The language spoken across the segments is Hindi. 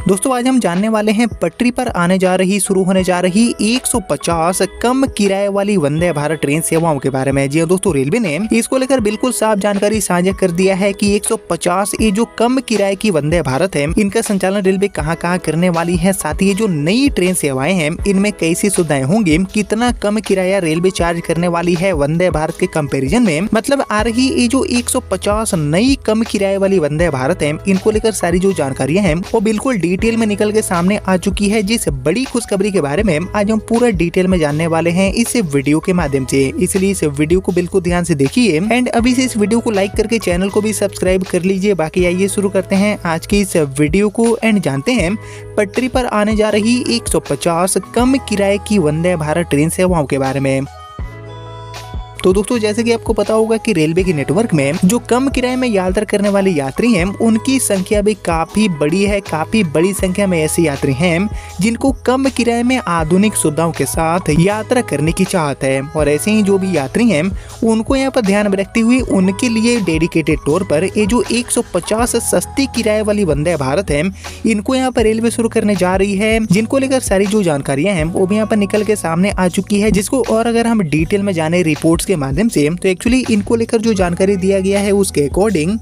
दोस्तों आज हम जानने वाले हैं पटरी पर आने जा रही शुरू होने जा रही 150 कम किराए वाली वंदे भारत ट्रेन सेवाओं के बारे में। जी हाँ दोस्तों, रेलवे ने इसको लेकर बिल्कुल साफ जानकारी साझा कर दिया है कि 150 ये जो कम किराए की वंदे भारत है इनका संचालन रेलवे कहां करने वाली है। साथ ही ये जो नई ट्रेन सेवाएं हैं इनमें कैसी सुविधाएं होंगी, कितना कम किराया रेलवे चार्ज करने वाली है वंदे भारत के कंपेरिजन में। मतलब आ रही ये जो 150 नई कम किराए वाली वंदे भारत है इनको लेकर सारी जो जानकारियां हैं वो बिल्कुल डिटेल में निकल के सामने आ चुकी है। जिस बड़ी खुशखबरी के बारे में आज हम पूरा डिटेल में जानने वाले हैं इस वीडियो के माध्यम से, इसलिए इस वीडियो को बिल्कुल ध्यान से देखिए एंड अभी से इस वीडियो को लाइक करके चैनल को भी सब्सक्राइब कर लीजिए। बाकी आइए शुरू करते हैं आज की इस वीडियो को एंड जानते हैं पटरी पर आने जा रही 150 कम किराए की वंदे भारत ट्रेन सेवाओं के बारे में। तो दोस्तों जैसे कि आपको पता होगा कि रेलवे के नेटवर्क में जो कम किराए में यात्रा करने वाले यात्री हैं उनकी संख्या भी काफी बड़ी है। काफी बड़ी संख्या में ऐसे यात्री हैं जिनको कम किराए में आधुनिक सुविधाओं के साथ यात्रा करने की चाहत है। और ऐसे ही जो भी यात्री हैं उनको यहाँ पर ध्यान में रखते हुए उनके लिए डेडिकेटेड तौर पर ये जो 150 सस्ती किराए वाली वंदे भारत है इनको यहाँ पर रेलवे शुरू करने जा रही है, जिनको लेकर सारी जो जानकारियां हैं वो भी यहाँ पर निकल के सामने आ चुकी है। जिसको और अगर हम डिटेल में जाने रिपोर्ट्स के माध्यम से, तो एक्चुअली इनको लेकर जो जानकारी दिया गया है उसके अकॉर्डिंग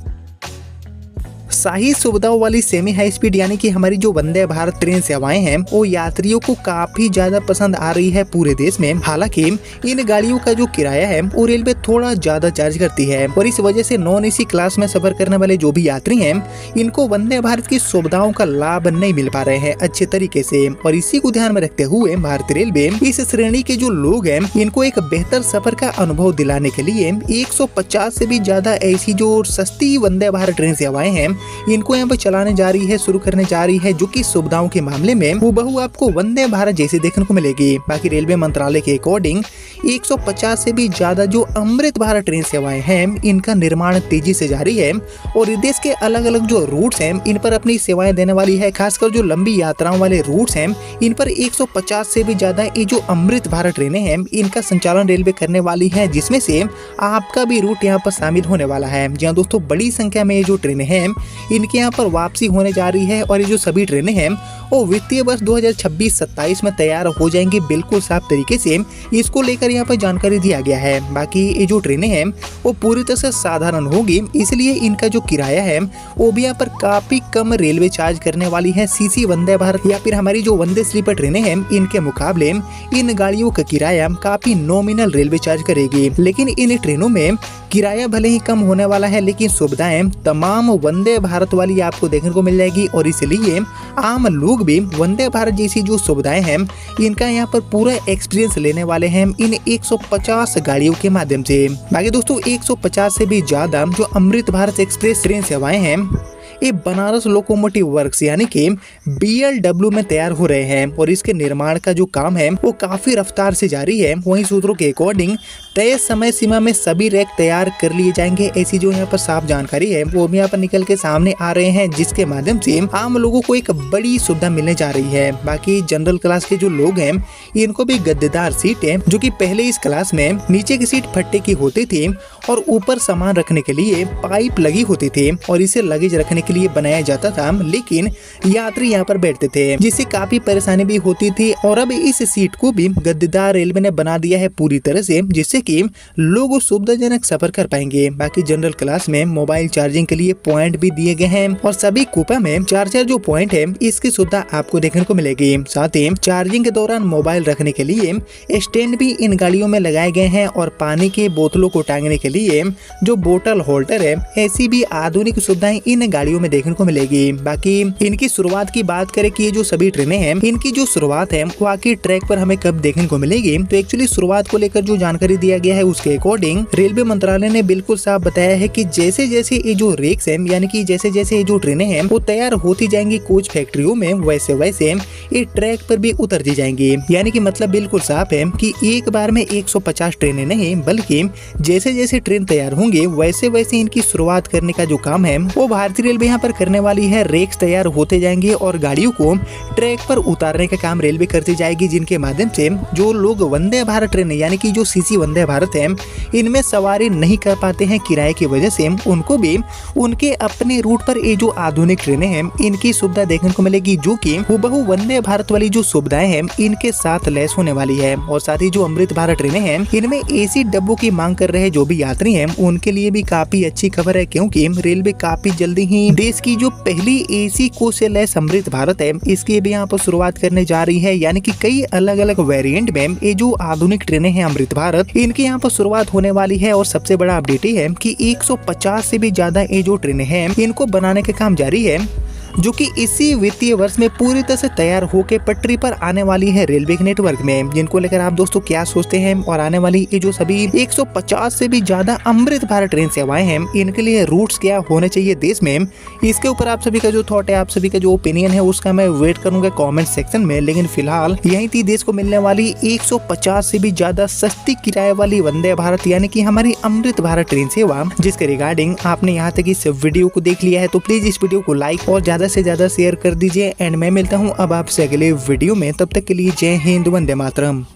शाही सुविधाओं वाली सेमी हाई स्पीड यानी कि हमारी जो वंदे भारत ट्रेन सेवाएं हैं वो यात्रियों को काफी ज्यादा पसंद आ रही है पूरे देश में। हालांकि इन गाड़ियों का जो किराया है वो रेलवे थोड़ा ज्यादा चार्ज करती है और इस वजह से नॉन एसी क्लास में सफर करने वाले जो भी यात्री हैं इनको वंदे भारत की सुविधाओं का लाभ नहीं मिल पा रहे हैं अच्छे तरीके से। और इसी को ध्यान में रखते हुए भारतीय रेलवे इस श्रेणी के जो लोग हैं इनको एक बेहतर सफर का अनुभव दिलाने के लिए 150 से भी ज्यादा ऐसी जो सस्ती वंदे भारत ट्रेन सेवाएं हैं इनको यहाँ पर चलाने जा रही है, शुरू करने जा रही है, जो कि सुविधाओं के मामले में हूबहू आपको वंदे भारत जैसी देखने को मिलेगी। बाकी रेलवे मंत्रालय के अकॉर्डिंग 150 से भी ज्यादा जो अमृत भारत ट्रेन सेवाएं हैं इनका निर्माण तेजी से जारी है और देश के अलग अलग जो रूट्स हैं इन पर अपनी सेवाएं देने वाली है। खासकर जो लंबी यात्राओं वाले रूट्स हैं इन पर 150 से भी ज्यादा ये जो अमृत भारत ट्रेनें हैं इनका संचालन रेलवे करने वाली है, जिसमें से आपका भी रूट यहाँ पर शामिल होने वाला है। जी हाँ दोस्तों, बड़ी संख्या में ये जो ट्रेनें हैं इनके यहाँ पर वापसी होने जा रही है और ये जो सभी ट्रेनें हैं वो वित्तीय वर्ष 2026-27 में तैयार हो जाएंगी बिल्कुल साफ तरीके से। इसको लेकर यहाँ पर जानकारी दिया गया है। बाकी ये जो ट्रेनें हैं वो पूरी तरह से साधारण होगी, इसलिए इनका जो किराया है वो भी यहाँ पर काफी कम रेलवे चार्ज करने वाली है। सीसी वंदे भारत या फिर हमारी जो वंदे स्लीपर ट्रेनें हैं इनके मुकाबले इन गाड़ियों का किराया काफी नॉमिनल रेलवे चार्ज करेगी। लेकिन इन ट्रेनों में किराया भले ही कम होने वाला है लेकिन सुविधाएं तमाम वंदे भारत वाली आपको देखने को मिल जाएगी और इसलिए आम लोग भी वंदे भारत जैसी जो सुविधाएं हैं इनका यहाँ पर पूरा एक्सपीरियंस लेने वाले हैं इन 150 गाड़ियों के माध्यम से। बाकी दोस्तों 150 से भी ज्यादा जो अमृत भारत एक्सप्रेस ट्रेन सेवाएं हैं ये बनारस लोकोमोटिव वर्क्स यानी कि BLW में तैयार हो रहे हैं और इसके निर्माण का जो काम है वो काफी रफ्तार से जारी है। वहीं सूत्रों के अकॉर्डिंग तय समय सीमा में सभी रैक तैयार कर लिए जाएंगे, ऐसी जो यहाँ पर साफ जानकारी है वो भी यहाँ पर निकल के सामने आ रहे हैं, जिसके माध्यम से आम लोगों को एक बड़ी सुविधा मिलने जा रही है। बाकी जनरल क्लास के जो लोग हैं इनको भी गद्देदार सीट है, जो कि पहले इस क्लास में नीचे की सीट फट्टे की होती थी और ऊपर सामान रखने के लिए पाइप लगी होती थी और इसे लगेज रखने के लिए बनाया जाता था, लेकिन यात्री यहाँ पर बैठते थे जिससे काफी परेशानी भी होती थी। और अब इस सीट को भी गद्देदार रेलवे ने बना दिया है पूरी तरह से, जिससे कि लोग सुविधाजनक सफर कर पाएंगे। बाकी जनरल क्लास में मोबाइल चार्जिंग के लिए पॉइंट भी दिए गए हैं और सभी कूपा में चार्जर जो पॉइंट है इसकी सुविधा आपको देखने को मिलेगी। साथ ही चार्जिंग के दौरान मोबाइल रखने के लिए स्टैंड भी इन गाड़ियों में लगाए गए हैं और पानी की बोतलों को टांगने के लिए जो बोतल होल्डर है ऐसी भी आधुनिक सुविधाएं इन गाड़ियों में देखने को मिलेगी। बाकी इनकी शुरुआत की बात करें कि ये जो सभी ट्रेनें हैं इनकी जो शुरुआत है वो आखिर ट्रैक पर हमें कब देखने को मिलेगी, तो एक्चुअली शुरुआत को लेकर जो जानकारी दिया गया है उसके अकॉर्डिंग रेलवे मंत्रालय ने बिल्कुल साफ बताया है कि जैसे जैसे ये जो रेक्स हैं यानी कि जैसे जैसे ये जो ट्रेनें हैं वो तैयार होती जाएंगी कोच फैक्ट्रियों में, वैसे वैसे ये ट्रैक पर भी उतरती जाएंगी। यानी कि मतलब बिल्कुल साफ है कि एक बार में 150 ट्रेनें नहीं बल्कि जैसे जैसे ट्रेन तैयार होंगे वैसे वैसे इनकी शुरुआत करने का जो काम है वो भारतीय रेलवे यहाँ पर करने वाली है। रेक्स तैयार होते जाएंगे और गाड़ियों को ट्रैक पर उतारने का काम रेलवे करती जाएगी, जिनके माध्यम से जो लोग वंदे भारत ट्रेन यानी कि जो सीसी वंदे वंदे भारत है इनमें सवारी नहीं कर पाते हैं किराए की वजह से उनको भी उनके अपने रूट पर ये जो आधुनिक ट्रेनें हैं इनकी सुविधा देखने को मिलेगी, जो कि हुबहू वंदे भारत वाली जो सुविधाएं हैं इनके साथ लैस होने वाली है। और साथ ही जो अमृत भारत ट्रेनें हैं इनमें एसी डब्बों की मांग कर रहे जो भी यात्री हैं उनके लिए भी काफी अच्छी खबर है, क्योंकि रेलवे काफी जल्दी ही देश की जो पहली एसी कोच से लैस अमृत भारत है इसकी भी यहाँ पर शुरुआत करने जा रही है। यानी कि कई अलग अलग वेरिएंट में ये जो आधुनिक ट्रेनें हैं अमृत भारत इनकी यहाँ पर शुरुआत होने वाली है। और सबसे बड़ा अपडेट ये है कि 150 से भी ज्यादा ये जो ट्रेनें हैं इनको बनाने का काम जारी है, जो कि इसी वित्तीय वर्ष में पूरी तरह से तैयार होकर पटरी पर आने वाली है रेलवे के नेटवर्क में। जिनको लेकर आप दोस्तों क्या सोचते हैं और आने वाली ये जो सभी 150 से भी ज्यादा अमृत भारत ट्रेन सेवाएं हैं इनके लिए रूट्स क्या होने चाहिए देश में, इसके ऊपर आप सभी का जो थॉट है, आप सभी का जो ओपिनियन है उसका मैं वेट करूंगा कॉमेंट सेक्शन में। लेकिन फिलहाल यही थी देश को मिलने वाली 150 से भी ज्यादा सस्ती किराए वाली वंदे भारत यानी कि हमारी अमृत भारत ट्रेन सेवा, जिसके रिगार्डिंग आपने यहाँ तक इस वीडियो को देख लिया है तो प्लीज इस वीडियो को लाइक और ज्यादा से ज्यादा शेयर कर दीजिए। एंड मैं मिलता हूं अब आपसे अगले वीडियो में, तब तक के लिए जय हिंद, वंदे मातरम।